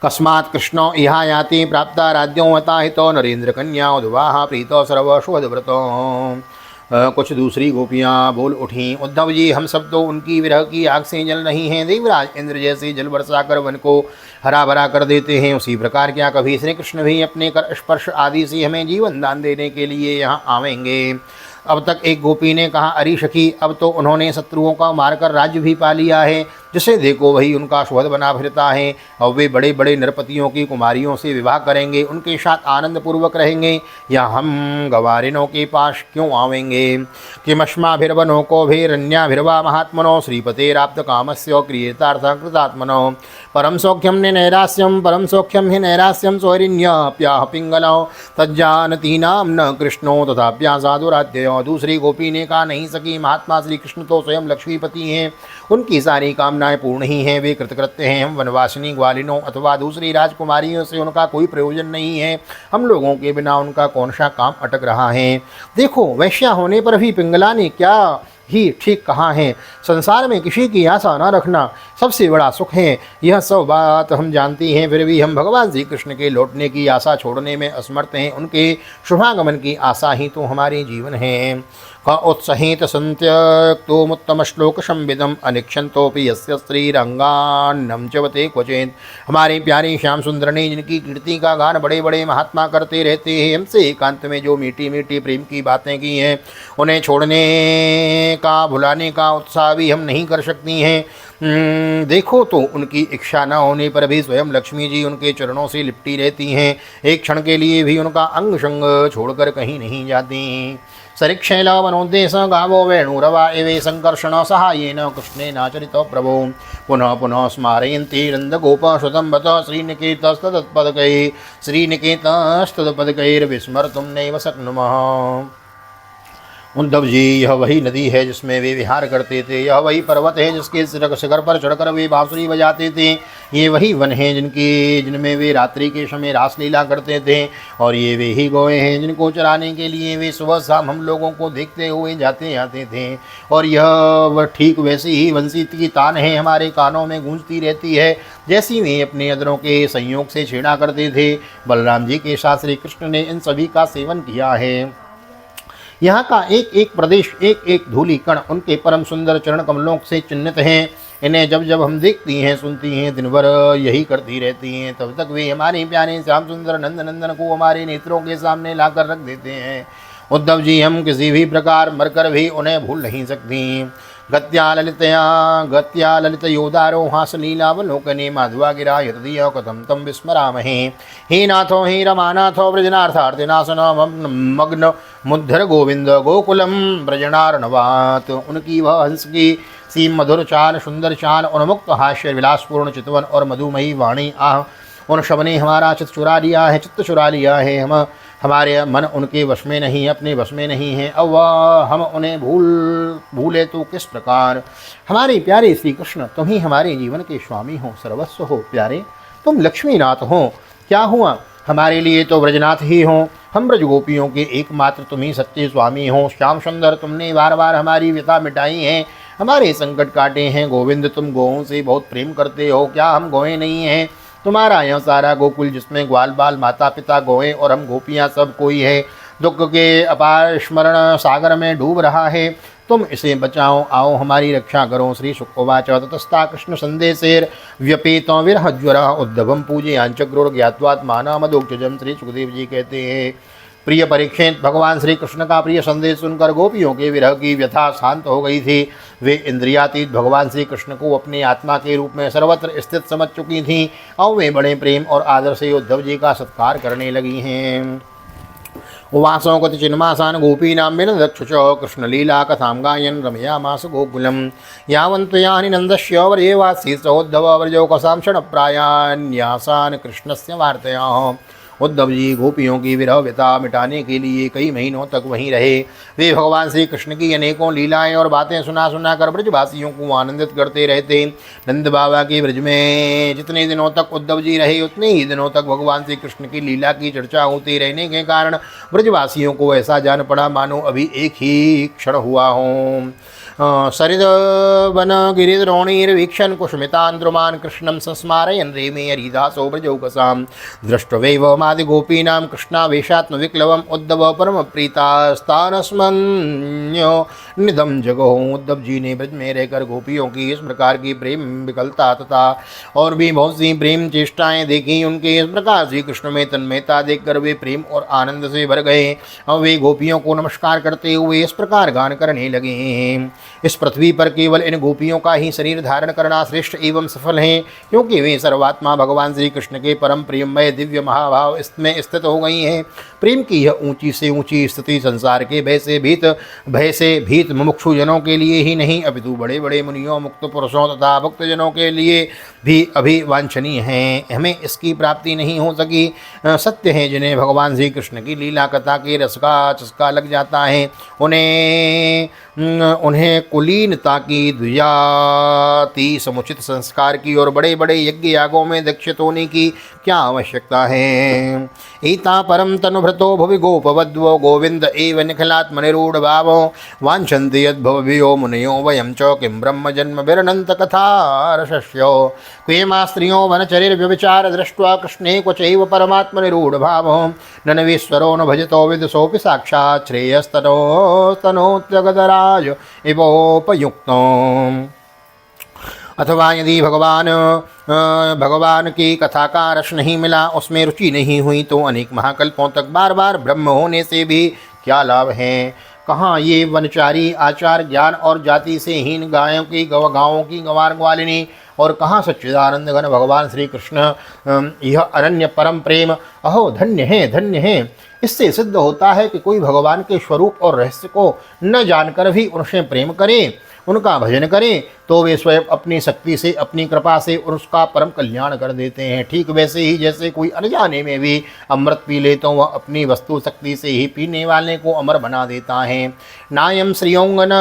S1: कस्मात् कृष्णो इहा याति प्राप्ता राज्यों वता हितो नरेंद्र कन्या उद्वाहा प्रीतो सर्व शुभव्रतो। कुछ दूसरी गोपियाँ बोल उठीं, उद्धव जी, हम सब तो उनकी विरह की आग से जल रही हैं। देवराज इंद्र जैसे जल बरसा कर वन को हरा भरा कर देते हैं, उसी प्रकार क्या कभी श्री कृष्ण भी अपने कर स्पर्श आदि से हमें जीवन दान देने के लिए यहाँ आवेंगे? अब तक एक गोपी ने कहा, अरे सखी, अब तो उन्होंने शत्रुओं का मारकर राज्य भी पा लिया है, जिसे देखो वही उनका सुहृद बना फिरता है। अब वे बड़े बड़े नरपतियों की कुमारियों से विवाह करेंगे, उनके साथ आनंद पूर्वक रहेंगे, या हम गवारिनों के पास क्यों आवेंगे? किमश्माभिर्वनो को भीरन्याभिर्वा महात्मनो श्रीपतेराप्त कामस्य क्रियेतार्थ कृतात्मनो। परम सौख्यम ने नैरास्यम परम सौख्यम हि नैरास्यम स्वरिन्याप्याह पिंगलो तज्जानती नाम न कृष्णो तथाप्या साधुराध्ययो। दूसरी गोपी ने कहा, नहीं सकी, महात्मा श्री कृष्ण तो स्वयं लक्ष्मीपति हैं, उनकी सारी कामनाएं पूर्ण ही हैं, वे कृतकृत्य हैं। हम वनवासिनी ग्वालिनों अथवा दूसरी राजकुमारियों से उनका कोई प्रयोजन नहीं है। हम लोगों के बिना उनका कौन सा काम अटक रहा है? देखो, वैश्या होने पर भी पिंगला ने क्या ही ठीक कहा है, संसार में किसी की आशा न रखना सबसे बड़ा सुख है। यह सब बात हम जानती हैं, फिर भी हम भगवान श्री कृष्ण के लौटने की आशा छोड़ने में असमर्थ हैं। उनके शुभागमन की आशा ही तो हमारे जीवन है। क उत्सहित संत्यक्तुमुत्तम श्लोक संविदम अनिक्षन्तोपि यस्य श्रीरंगान्नम चवते क्वचित्। हमारे प्यारे श्याम सुंदर ने जिनकी कीर्ति का गान बड़े बड़े महात्मा करते रहते हैं, हमसे एकांत में जो मीठी मीठी प्रेम की बातें की हैं, उन्हें छोड़ने का भुलाने का उत्साह भी हम नहीं कर सकती हैं। देखो तो, उनकी इच्छा न होने पर भी स्वयं लक्ष्मी जी उनके चरणों से लिपटी रहती हैं, एक क्षण के लिए भी उनका अंग संग छोड़कर कहीं नहीं जाती। सरिक्षैल वनोद्देश गावो वेणुरवा एवे संकर्षण सहायेन कृष्णेनाचरितो प्रभो पुनः पुनः स्मारयन्ति नन्दगोपसुतम्बत श्रीनिकेतस्तत्पदकैर्विस्मर्तुं नैव शक्नुमः। उद्धव जी, यह वही नदी है जिसमें वे विहार करते थे, यह वही पर्वत है जिसके शिखर पर चढ़कर वे बांसुरी बजाते थे, ये वही वन हैं जिनमें वे रात्रि के समय रासलीला करते थे, और ये वे ही गौएँ हैं जिनको चराने के लिए वे सुबह शाम हम लोगों को देखते हुए जाते आते थे। और यह वह ठीक वैसी ही वंशी की तान है, हमारे कानों में गूंजती रहती है, जैसी वे अपने अदरों के संयोग से छेड़ा करते थे। बलराम जी के साथ श्री कृष्ण ने इन सभी का सेवन किया है। यहाँ का एक एक प्रदेश, एक एक धूलि कण उनके परम सुंदर चरण कमलों से चिन्हित हैं। इन्हें जब जब हम देखती हैं, सुनती हैं, दिन भर यही करती रहती हैं, तब तक वे हमारे प्यारे श्याम सुंदर नंद नंदन को हमारे नेत्रों के सामने लाकर रख देते हैं। उद्धव जी, हम किसी भी प्रकार मरकर भी उन्हें भूल नहीं सकती। गत्या ललितयोदारो हासलीलावलोकने माधवा गिरा हृदय कथम तम विस्मरामहे। हे नाथो हे रमानाथो व्रजनार्थार्थिनाशन मग्न मुद्धर गोविंद गोकुलम व्रजनार्णवात। उनकी वह हंस की सी मधुर चाल, सुंदर चाल, उन्मुक्त हास्य, विलासपूर्ण चितवन और मधुमयी वाणी, आह, उन शब ने हमारा चित्त चुरा लिया है, चित्त चुरा लिया है। हमारे मन उनके वश में नहीं, अपने वश में नहीं है। अब वह हम उन्हें भूले तो किस प्रकार। हमारे प्यारे श्री कृष्ण, तुम ही हमारे जीवन के स्वामी हो, सर्वस्व हो। प्यारे, तुम लक्ष्मीनाथ हो, क्या हुआ, हमारे लिए तो ब्रजनाथ ही हो। हम ब्रजगोपियों के एकमात्र तुम ही सच्चे स्वामी हो। श्याम सुंदर, तुमने बार बार हमारी व्यथा मिटाई है, हमारे संकट काटे हैं। गोविंद, तुम गौओं से बहुत प्रेम करते हो, क्या हम गौएँ नहीं हैं? तुम्हारा यह सारा गोकुल, जिसमें ग्वाल बाल माता पिता गौएँ और हम गोपियाँ सब कोई है, दुख के अपार स्मरण सागर में डूब रहा है। तुम इसे बचाओ, आओ हमारी रक्षा करो। श्री शुकोवाच ततस्ता कृष्ण संदेशेर व्यपेतो विरह ज्वर उद्धवम पूजे आंचक्रोर ज्ञात्वात्माना मदोक्षजम। श्री सुखदेव जी कहते हैं, प्रिय परीक्षित, भगवान श्री कृष्ण का प्रिय संदेश सुनकर गोपियों के विरह की व्यथा शांत हो गई थी। वे इंद्रियातीत भगवान श्री कृष्ण को अपनी आत्मा के रूप में सर्वत्र स्थित समझ चुकी थीं और वे बड़े प्रेम और आदर से उद्धव जी का सत्कार करने लगी हैं। उवासों कति चिन्मासान गोपीनां विनदक्षुच कृष्णलीला कथां गायन् रमयामास गोकुलं यावन्त्वयानि नन्दस्य वर्येवासी सहोद्धव वर्जौ कसां क्षणप्रायान्यासान् कृष्णस्य वार्तयाः। उद्धव जी गोपियों की विरह व्यथा मिटाने के लिए कई महीनों तक वहीं रहे। वे भगवान श्री कृष्ण की अनेकों लीलाएं और बातें सुना कर ब्रजवासियों को आनंदित करते रहते। नंद बाबा के ब्रज में जितने दिनों तक उद्धव जी रहे उतने ही दिनों तक भगवान श्री कृष्ण की लीला की चर्चा होती रहने के कारण ब्रजवासियों को ऐसा जान पड़ा मानो अभी एक ही क्षण हुआ हो। सरिद वन गिरिद्रोणीर्वीक्षन् कुसुमितान्द्रुमान् कृष्णं संस्मारयन् रेमे हरिदासो ब्रजौकसां दृष्ट्वैव मादिगोपीनां कृष्णावेशात्मविक्लवम् उद्धव परमप्रीतास्तानस्मन्यो निधं जगो। उद्धव जी ने ब्रज में रहकर गोपियों की इस प्रकार की प्रेम विकलता तथा और भी बहुत सी प्रेम चेष्टाएं देखी। उनके इस प्रकार श्री कृष्ण में तन्मयता देखकर वे प्रेम और आनंद से भर गए और वे गोपियों को नमस्कार करते हुए इस प्रकार गान करने लगे। इस पृथ्वी पर केवल इन गोपियों का ही शरीर धारण करना श्रेष्ठ एवं सफल है, क्योंकि वे सर्वात्मा भगवान श्री कृष्ण के परम प्रेममय दिव्य महाभाव इसमें स्थित हो गई हैं। प्रेम की यह ऊंची से ऊंची स्थिति संसार के भय से भीत मुमुक्षु जनों के लिए ही नहीं अपितु बड़े बड़े मुनियों, मुक्त पुरुषों तथा भक्तजनों के लिए भी अभिवांछनीय है। हमें इसकी प्राप्ति नहीं हो सकी। सत्य है, जिन्हें भगवान श्री कृष्ण की लीला कथा के रस का चस्का लग जाता है उन्हें कुलीनता की, द्विजाति, समुचित संस्कार की और बड़े बड़े यज्ञ यागों में दीक्षित होने की क्या आवश्यकता है। ईता परम तनुभृतो भुवि गोपवद्वो गोविंद एव निखिलात्मनिरूढ़ भावो वांछन्ति यद्भवभियो मुनयो वयं च किं ब्रह्म जन्म विरनन्त कथा रसस्यो क्वेमा स्त्रियो वनचरिर्व्यभिचार दृष्ट्वा कृष्णे क्वचैव परमात्मनिरूढ़ भावो ननवीश्वरो न भजतो विदुषोऽपि साक्षात् श्रेयस्तनोत्यगदराज इवोपयुक्तो। अथवा यदि भगवान की कथा का रस नहीं मिला, उसमें रुचि नहीं हुई, तो अनेक महाकल्पों तक बार बार ब्रह्म होने से भी क्या लाभ है। कहाँ ये वनचारी आचार ज्ञान और जाति से हीन गायों की गंवार ग्वालिनी और कहाँ सच्चिदानंद घन भगवान श्री कृष्ण, यह अनन्य परम प्रेम, अहो धन्य है, धन्य है। इससे सिद्ध होता है कि कोई भगवान के स्वरूप और रहस्य को न जानकर भी उनसे प्रेम करे, उनका भजन करें, तो वे स्वयं अपनी शक्ति से, अपनी कृपा से उसका परम कल्याण कर देते हैं। ठीक वैसे ही जैसे कोई अनजाने में भी अमृत पी ले तो वह अपनी वस्तु शक्ति से ही पीने वाले को अमर बना देता है। नायम श्रियोंगन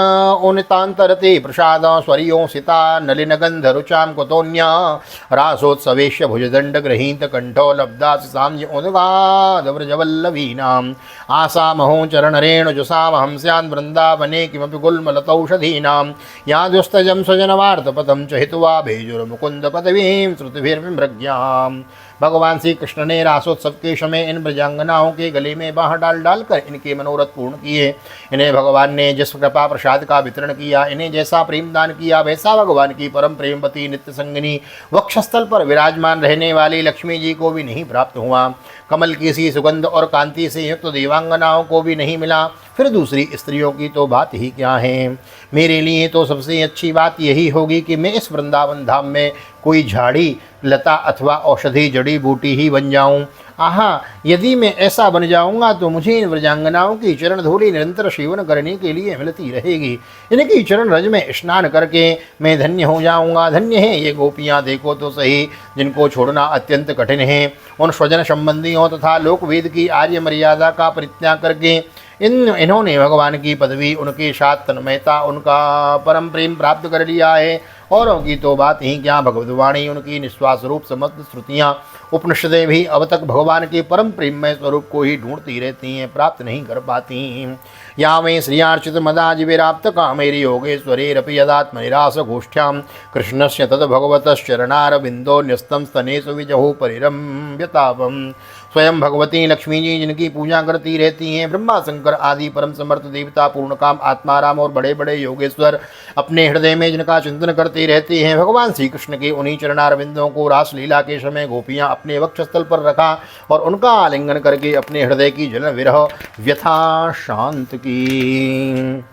S1: ओनितांतरते प्रसाद स्वरियों सिता नलिन गंध रुचाम कुतोन्या रासोत्सवेश भुजदंड गृहीत कंठो लब्धास साम्य उदगाद व्रजवल्लवीनाम आसा महो चरण रेणु जुसाम हंस्यान वृंदावने किमपि गुल्मलतौषधीनाम यादुस्तजं स्वजनवार्तपदं च हित्वा भेजुर्मुकुंद पदवीं श्रुतिभिर्मृग्याम्। भगवान श्री कृष्ण ने रासोत्सव के समय इन ब्रजांगनाओं के गले में बाँह डालकर इनके मनोरथ पूर्ण किए। इन्हें भगवान ने जिस कृपा प्रसाद का वितरण किया, इन्हें जैसा प्रेम दान किया, वैसा भगवान की परम प्रेमवती नित्य संगिनी वक्षस्थल पर विराजमान रहने वाली लक्ष्मी जी को भी नहीं प्राप्त हुआ। कमल की सी सुगंध और कांति से युक्त देवांगनाओं को भी नहीं मिला, फिर दूसरी स्त्रियों की तो बात ही क्या है। मेरे लिए तो सबसे अच्छी बात यही होगी कि मैं इस वृंदावन धाम में कोई झाड़ी लता अथवा औषधि जड़ी बूटी ही बन जाऊं। आहा, यदि मैं ऐसा बन जाऊंगा तो मुझे इन व्रजांगनाओं की चरण धूलि निरंतर सेवन करने के लिए मिलती रहेगी। इनकी चरण रज में स्नान करके मैं धन्य हो जाऊंगा। धन्य है ये गोपियाँ, देखो तो सही, जिनको छोड़ना अत्यंत कठिन है। उन स्वजन संबंधियों तथा लोकवेद की आर्य मर्यादा का परित्याग करके इन्होंने भगवान की पदवी, उनके साथ तन्मयता, उनका परम प्रेम प्राप्त कर लिया है। औरों की तो बात ही क्या, भगवद्वाणी, उनकी निश्वास रूप समस्त श्रुतियाँ, उपनिषदें भी अब तक भगवान के परम प्रेममय स्वरूप को ही ढूंढती रहती हैं, प्राप्त नहीं कर पाती। या में श्रियार्चित मदाजिविराप्त कामेरी योगेश्वरेरपि यदात्मनिरास गोष्ठ्यां कृष्णस्य तद भगवतश्चरणारविंदो न्यस्तं स्तनेषु विजहु परिरम्यतापम्। स्वयं भगवती लक्ष्मी जी जिनकी पूजा करती रहती हैं, ब्रह्मा शंकर आदि परम समर्थ देवता, पूर्णकाम, आत्माराम और बड़े बड़े योगेश्वर अपने हृदय में जिनका चिंतन करते रहते हैं, भगवान श्री कृष्ण के उन्हीं चरणारविंदों को रासलीला के समय गोपियाँ अपने वक्षस्थल पर रखा और उनका आलिंगन करके अपने हृदय की जलन विरह व्यथा शांत की।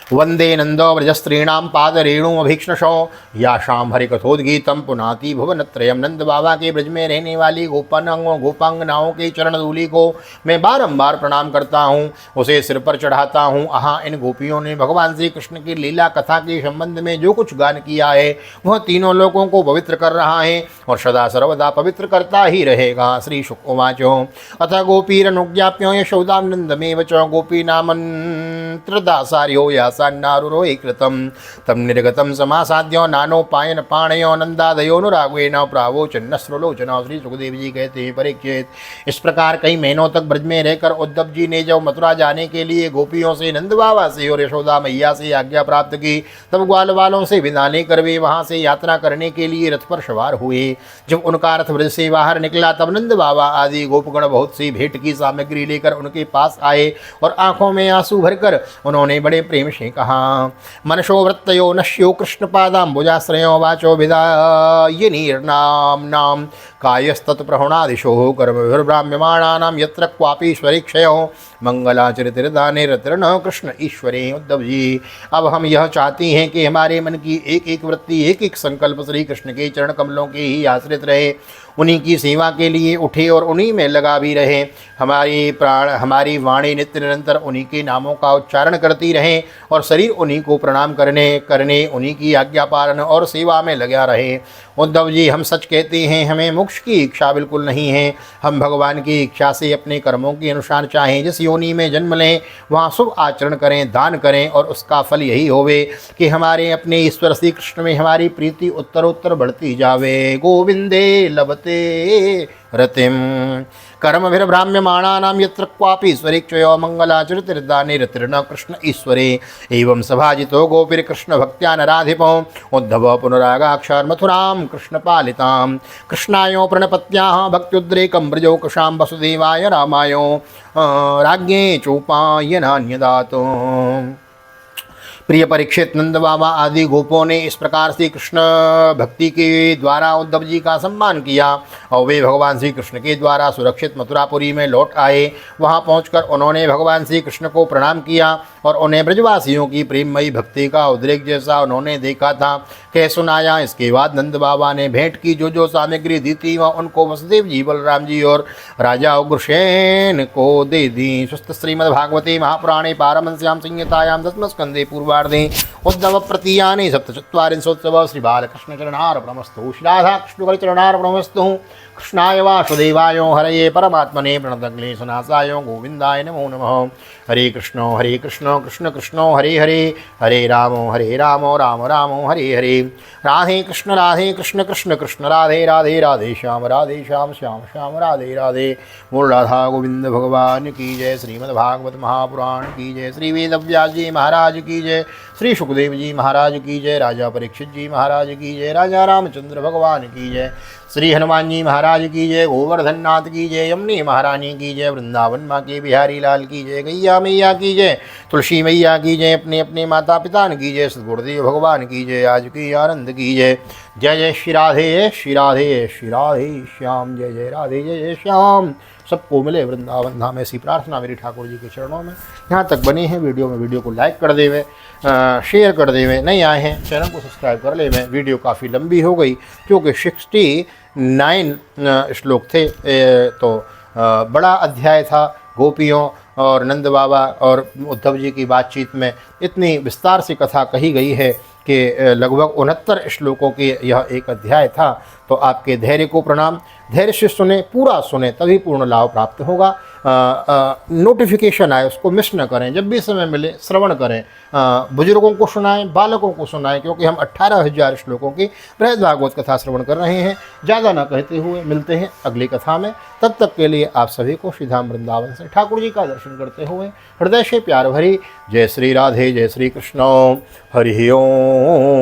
S1: वंदे नंदो व्रजस्त्रीणां पादरेणु अभीक्ष्णशो याशां हरिकथोद्गीतम पुनाति भुवनत्रयम्। नंद बाबा के ब्रज में रहने वाली गोपांगों गोपांगनाओं के चरण धूलि को मैं बारंबार प्रणाम करता हूँ, उसे सिर पर चढ़ाता हूँ। हाँ, इन गोपियों ने भगवान श्री कृष्ण की लीला कथा के संबंध में जो कुछ गान किया है वह तीनों लोकों को पवित्र कर रहा है और सदा सर्वदा पवित्र करता ही रहेगा। श्री शुक उवाचो अथ गोपीरनुज्ञाप्यो यशोदानंदमेव च गोपीनामन्त्रदासार्यो यासान्नारुरोहि कृतं तं निर्गतं समासाद्यो नानोपायन पाणयो नंदादयोनुरागेण प्रावोचन्नश्रुलोचना। श्री सुखदेव जी कहते हैं, परीक्षित, इस प्रकार कई महीनों तक ब्रज में रहकर उद्धव जी ने जब मथुरा जाने के लिए गोपियों से, नंद बाबा से और यशोदा मैया से आज्ञा प्राप्त की, तब ग्वाल वालों से विदा लेकर वे वहां से यात्रा करने के लिए रथ पर सवार हुए। जब उनका रथ ब्रज से बाहर निकला तब नंद बाबा आदि गोपगण बहुत सी भेंट की सामग्री लेकर उनके पास आए और आंखों में आंसू भरकर उन्होंने बड़े प्रेम से कहा, मनशो वृत्तयो नश्यो कृष्ण पादाम्बुजाश्रयो वाचो विदायिनीर्नाम नाम कायस्तत्प्रहणादिशो कर्मभिर्ब्राह्म्यमाणानां यत्र क्वापीश्वरी क्षयो मंगलाचरितदाने रतन कृष्ण ईश्वरे। उद्धव जी, अब हम यह चाहती हैं कि हमारे मन की एक एक वृत्ति, एक एक संकल्प श्री कृष्ण के चरण कमलों के ही आश्रित रहे, उन्हीं की सेवा के लिए उठे और उन्हीं में लगा भी रहे। हमारी प्राण, हमारी वाणी नित्य निरंतर उन्हीं के नामों का उच्चारण करती रहे और शरीर उन्हीं को प्रणाम करने उन्हीं की आज्ञा पालन और सेवा में लगा रहे। उद्धव जी, हम सच कहते हैं, हमें मोक्ष की इच्छा बिल्कुल नहीं है। हम भगवान की इच्छा से अपने कर्मों के अनुसार चाहें जिस योनि में जन्म लें वहाँ शुभ आचरण करें, दान करें और उसका फल यही होवे कि हमारे अपने ईश्वर श्री कृष्ण में हमारी प्रीति उत्तरोत्तर बढ़ती जावे। गोविंदे लभते रतिम कर्मभिर्ब्राह्म्यमाणानां यत्र क्वापि स्वरीक्षयो मंगलाचरितदाने रतिर्न कृष्ण ईश्वरे। एवं सभाजितो गोपीर्कृष्ण भक्त्या नराधिपो उद्धव पुनरागाक्षर मथुरां कृष्ण पालितां कृष्णायो प्रणपत्याः भक्त्युद्रेकं ब्रजोकशां वसुदेवाय रामायो राज्ञे चोपायनान्यदातो। प्रिय परीक्षित, नंद बाबा आदि गोपों ने इस प्रकार से कृष्ण भक्ति के द्वारा उद्धव जी का सम्मान किया और वे भगवान श्री कृष्ण के द्वारा सुरक्षित मथुरापुरी में लौट आए। वहां पहुंचकर उन्होंने भगवान श्री कृष्ण को प्रणाम किया और उन्हें ब्रजवासियों की प्रेममयी भक्ति का उद्रेक जैसा उन्होंने देखा था कह सुनाया। इसके बाद नंद बाबा ने भेंट की जो सामग्री दी थी वह उनको वसुदेव जी, बलराम जी और राजा उग्रसेन को दे दी। सुस्त श्रीमद्भागवते महापुराणे पारमहंस्यां संहितायां दशमस्कन्धे पूर्वार्धे उद्धव प्रतीयानि सप्तचत्वारिंशोत्सव श्री बालकृष्ण चरणार्पणमस्तु। श्री राधा कृष्ण चरणार्पणमस्तु। कृष्णाय वासुदेवाय हरये परमात्मने प्रणतक्लेशनाशाय गोविंदाय नमो नमः। हरे कृष्ण कृष्ण कृष्ण हरे हरे, हरे राम राम राम हरे हरे। राधे कृष्ण कृष्ण कृष्ण राधे राधे, राधे श्याम श्याम श्याम राधे राधे। बोल राधा गोविंद भगवान की जय। श्रीमद्भागवत महापुराण की जय। श्री वेदव्यास जी महाराज की जय। श्री सुखदेव जी महाराज की जय। राजा परीक्षित जी महाराज की जय। राजा रामचंद्र भगवान की जय। श्री हनुमान जी महाराज की जय। गोवर्धन नाथ की जय। यमुनी महारानी की जय। वृंदावन माँ के बिहारी लाल की जय। गैया मैया की जय। तुलसी मैया की जय। अपने अपने माता पिता की जय। सद्गुरुदेव भगवान की जय। आज की आनंद की जय। जय जय श्री राधे श्री राधे श्री राधे श्याम। जय जय राधे जय जय श्याम। सबको मिले वृंदावन धाम, ऐसी प्रार्थना मेरी ठाकुर जी के चरणों में। यहाँ तक बने हैं वीडियो को लाइक कर देवे, शेयर कर देवे। नहीं आए हैं चैनल को सब्सक्राइब कर ले। वीडियो काफ़ी लंबी हो गई क्योंकि 69 श्लोक थे, तो बड़ा अध्याय था। गोपियों और नंद बाबा और उद्धव जी की बातचीत में इतनी विस्तार से कथा कही गई है कि लगभग 69 श्लोकों की यह एक अध्याय था। तो आपके धैर्य को प्रणाम। धैर्य से सुने, पूरा सुने, तभी पूर्ण लाभ प्राप्त होगा। नोटिफिकेशन आए उसको मिस न करें, जब भी समय मिले श्रवण करें। बुजुर्गों को सुनाएं, बालकों को सुनाएं, क्योंकि हम 18,000 श्लोकों की बृहद भागवत कथा श्रवण कर रहे हैं। ज़्यादा ना कहते हुए मिलते हैं अगली कथा में। तब तक के लिए आप सभी को श्रीधाम वृंदावन से ठाकुर जी का दर्शन करते हुए हृदय से प्यार भरी जय श्री राधे जय श्री कृष्ण। हरि ओम।